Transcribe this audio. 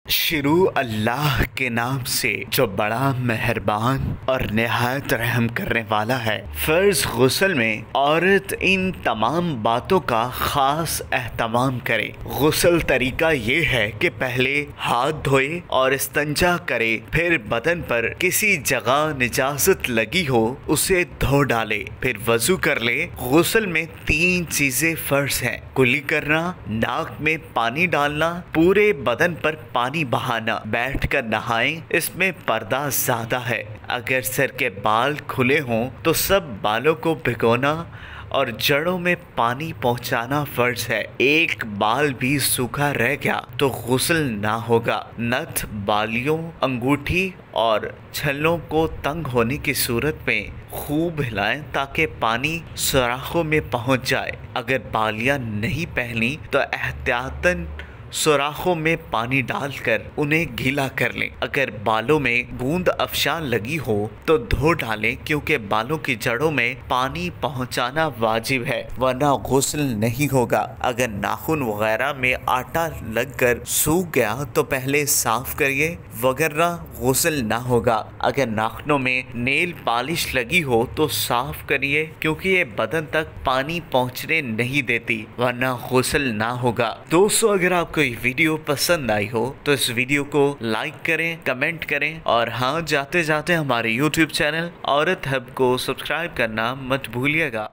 शुरू अल्लाह के नाम से जो बड़ा मेहरबान और निहायत रहम करने वाला है। फर्ज गुस्ल में औरत इन तमाम बातों का खास एहतमाम करे। गुस्ल तरीका ये है कि पहले हाथ धोए और इस्तंजा करे, फिर बदन पर किसी जगह निजाजत लगी हो उसे धो डाले, फिर वजू कर ले। गुस्ल में 3 चीजें फर्ज हैं: कुली करना, नाक में पानी डालना, पूरे बदन पर पानी बहाना। बैठकर नहाएं, इसमें पर्दा ज्यादा है। अगर सर के बाल खुले हों तो सब बालों को भिगोना और जड़ों में पानी पहुंचाना फर्ज है। एक बाल भी सूखा रह गया तो गुस्ल ना होगा। नथ, बालियों, अंगूठी और छल्लों को तंग होने की सूरत में खूब हिलाएं ताकि पानी सुराखों में पहुंच जाए। अगर बालियां नहीं पहनी तो एहतियातन सुराखों में पानी डालकर उन्हें गीला कर लें। अगर बालों में बूंद अफशान लगी हो तो धो डालें, क्योंकि बालों की जड़ों में पानी पहुंचाना वाजिब है, वरना गुस्ल नहीं होगा। अगर नाखून वगैरह में आटा लगकर सूख गया तो पहले साफ करिए, वगैरह गुस्ल ना होगा। अगर नाखूनों में नेल पॉलिश लगी हो तो साफ करिए, क्योंकि ये बदन तक पानी पहुंचने नहीं देती, वरना गुस्ल ना होगा। दोस्तों, अगर आपको ये वीडियो पसंद आई हो तो इस वीडियो को लाइक करें, कमेंट करें और हाँ, जाते जाते हमारे YouTube चैनल औरत हब को सब्सक्राइब करना मत भूलिएगा।